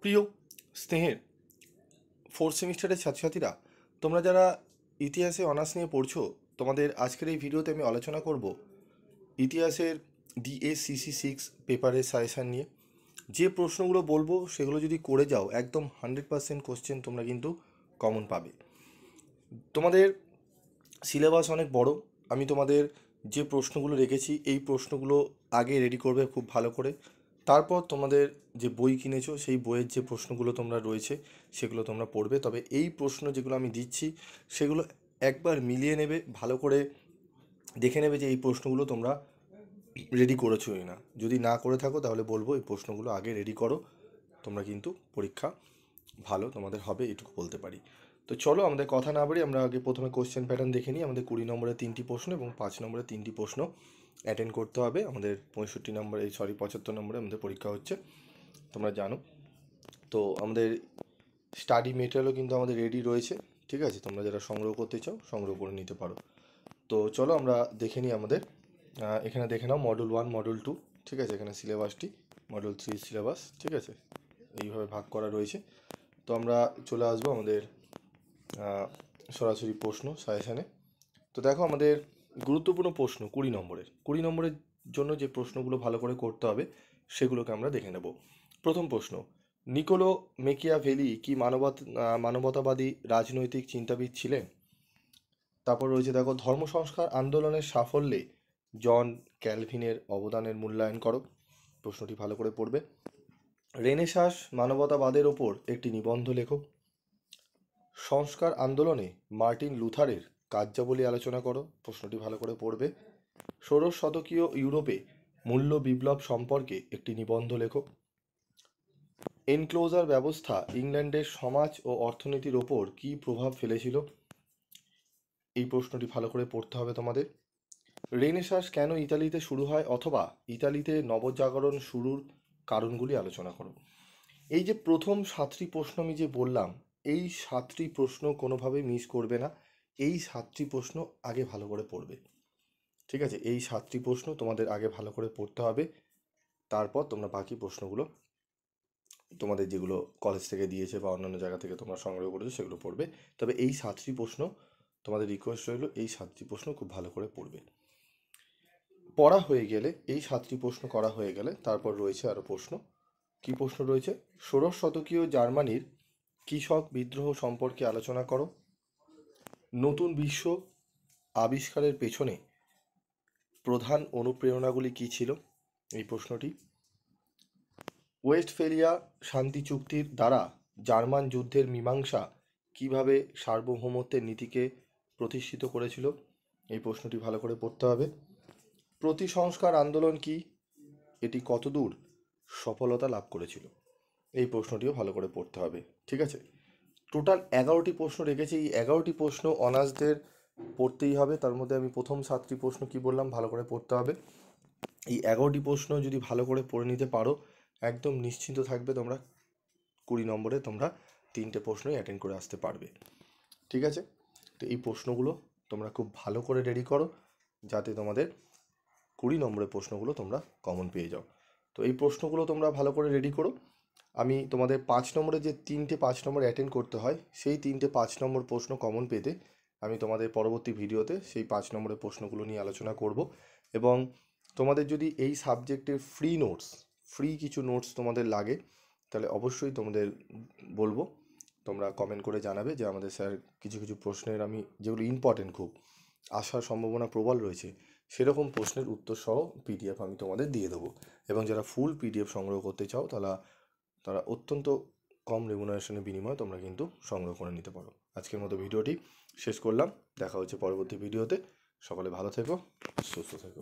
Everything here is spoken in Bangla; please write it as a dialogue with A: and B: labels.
A: প্রিয় স্নেহের ফোর্থ সেমিস্টারের ছাত্রছাত্রীরা, তোমরা যারা ইতিহাসে অনার্স নিয়ে পড়ছো, তোমাদের আজকের এই ভিডিওতে আমি আলোচনা করব ইতিহাসের DSCC6 পেপারের সাজেশান নিয়ে। যে প্রশ্নগুলো বলবো সেগুলো যদি করে যাও, একদম 100% কোশ্চেন তোমরা কিন্তু কমন পাবে। তোমাদের সিলেবাস অনেক বড়। আমি তোমাদের যে প্রশ্নগুলো রেখেছি এই প্রশ্নগুলো আগে রেডি করবে খুব ভালো করে। তারপর তোমাদের যে বই কিনেছো সেই বইয়ের যে প্রশ্নগুলো তোমরা রয়েছে সেগুলো তোমরা পড়বে। তবে এই প্রশ্ন যেগুলো আমি দিচ্ছি সেগুলো একবার মিলিয়ে নেবে, ভালো করে দেখে নেবে যে এই প্রশ্নগুলো তোমরা রেডি করেছো কি না। যদি না করে থাকো তাহলে বলবো এই প্রশ্নগুলো আগে রেডি করো, তোমরা কিন্তু পরীক্ষা ভালো তোমাদের হবে, এটুকু বলতে পারি। তো চলো আমাদের কথা না বাড়ি আমরা আগে প্রথমে কোশ্চেন প্যাটার্ন দেখে নিই। আমাদের 20 নম্বরের 3টি প্রশ্ন এবং 5 নম্বরের 3টি প্রশ্ন অ্যাটেন্ড করতে হবে। আমাদের 75 নম্বরে আমাদের পরীক্ষা হচ্ছে, তোমরা জানো। তো আমাদের স্টাডি মেটেরিয়ালও কিন্তু আমাদের রেডি রয়েছে, ঠিক আছে? তোমরা যারা সংগ্রহ করতে চাও সংগ্রহ করে নিতে পারো। তো চলো আমরা দেখে নিই আমাদের এখানে দেখে নাও মডিউল 1 মডিউল 2, ঠিক আছে? এখানে সিলেবাসটি মডিউল 3 সিলেবাস, ঠিক আছে? এইভাবে ভাগ করা রয়েছে। তো আমরা চলে আসবো আমাদের সরাসরি প্রশ্ন সাজেশানে। তো দেখো আমাদের গুরুত্বপূর্ণ প্রশ্ন 20 নম্বরের জন্য যে প্রশ্নগুলো ভালো করে করতে হবে সেগুলোকে আমরা দেখে নেব। প্রথম প্রশ্ন, নিকোলো মেকিয়াভেলি কি মানবতাবাদী রাজনৈতিক চিন্তাবিদ ছিলেন? তারপর রয়েছে দেখো, ধর্ম সংস্কার আন্দোলনের সাফল্যে জন ক্যালভিনের অবদানের মূল্যায়ন করো। প্রশ্নটি ভালো করে পড়বে। রেনেসাঁস মানবতাবাদের ওপর একটি নিবন্ধ লেখো। সংস্কার আন্দোলনে মার্টিন লুথারের কার্যাবলী আলোচনা করো। প্রশ্নটি ভালো করে পড়বে। ষোড়শ শতকীয় ইউরোপে মূল্য বিপ্লব সম্পর্কে একটি নিবন্ধ লেখো। এনক্লোজার ব্যবস্থা ইংল্যান্ডের সমাজ ও অর্থনীতির ওপর কী প্রভাব ফেলেছিল? এই প্রশ্নটি ভালো করে পড়তে হবে তোমাদের। রেনেসাঁস কেন ইতালিতে শুরু হয় অথবা ইতালিতে নবজাগরণ শুরুর কারণগুলি আলোচনা করো। এই যে প্রথম 7টি প্রশ্ন আমি যে বললাম, এই 7টি প্রশ্ন কোনোভাবেই মিস করবে না। এই 7টি প্রশ্ন আগে ভালো করে পড়বে, ঠিক আছে? এই 7টি প্রশ্ন তোমাদের আগে ভালো করে পড়তে হবে, তারপর তোমরা বাকি প্রশ্নগুলো তোমাদের যেগুলো কলেজ থেকে দিয়েছে বা অন্যান্য জায়গা থেকে তোমরা সংগ্রহ করেছো সেগুলো পড়বে। তবে এই 7টি প্রশ্ন তোমাদের রিকোয়েস্ট রইল, এই 7টি প্রশ্ন খুব ভালো করে পড়বে। পড়া হয়ে গেলে, এই 7টি প্রশ্ন করা হয়ে গেলে তারপর রয়েছে আরও প্রশ্ন। কী প্রশ্ন রয়েছে? ষোড়শ শতকীয় জার্মানির কৃষক বিদ্রোহ সম্পর্কে আলোচনা করো। নতুন বিশ্ব আবিষ্কারের পেছনে প্রধান অনুপ্রেরণাগুলি কী ছিল? এই প্রশ্নটি। ওয়েস্টফেলিয়া শান্তি চুক্তির দ্বারা জার্মান যুদ্ধের মীমাংসা কিভাবে সার্বভৌমত্বের নীতিকে প্রতিষ্ঠিত করেছিল? এই প্রশ্নটি ভালো করে পড়তে হবে। প্রতিসংস্কার আন্দোলন কি, এটি কতদূর সফলতা লাভ করেছিল? এই প্রশ্নটিও ভালো করে পড়তে হবে, ঠিক আছে? টোটাল 11টি প্রশ্ন রেখেছি। এই 11টি প্রশ্ন অনার্সদের পড়তেই হবে। তার মধ্যে আমি প্রথম 7টি প্রশ্ন কি বললাম ভালো করে পড়তে হবে। এই 11টি প্রশ্ন যদি ভালো করে পড়ে নিতে পারো, একদম নিশ্চিন্ত থাকবে তোমরা 20 নম্বরে তোমরা 3টে প্রশ্নই অ্যাটেন্ড করে আসতে পারবে, ঠিক আছে? তো এই প্রশ্নগুলো তোমরা খুব ভালো করে রেডি করো, যাতে তোমাদের 20 নম্বরের প্রশ্নগুলো তোমরা কমন পেয়ে যাও। তো এই প্রশ্নগুলো তোমরা ভালো করে রেডি করো। আমি তোমাদের 5 নম্বরে যে 3টে 5 নম্বর অ্যাটেন্ড করতে হয়, সেই 3টে 5 নম্বর প্রশ্ন কমন পেতে আমি তোমাদের পরবর্তী ভিডিওতে সেই 5 নম্বরের প্রশ্নগুলো নিয়ে আলোচনা করব। এবং তোমাদের যদি এই সাবজেক্টের ফ্রি কিছু নোটস তোমাদের লাগে, তাহলে অবশ্যই তোমাদের বলবো, তোমরা কমেন্ট করে জানাবে যে আমাদের স্যার কিছু কিছু প্রশ্নের আমি যেগুলো ইম্পর্টেন্ট খুব আসার সম্ভাবনা প্রবল রয়েছে সেরকম প্রশ্নের উত্তর সহ PDF আমি তোমাদের দিয়ে দেবো। এবং যারা ফুল PDF সংগ্রহ করতে চাও তারা অত্যন্ত কম রেমুনারেশনের বিনিময়ে তোমরা কিন্তু সংগ্রহ করে নিতে পারো। আজকের মতো ভিডিওটি শেষ করলাম, দেখা হচ্ছে পরবর্তী ভিডিওতে। সকলে ভালো থেকো, সুস্থ থেকো।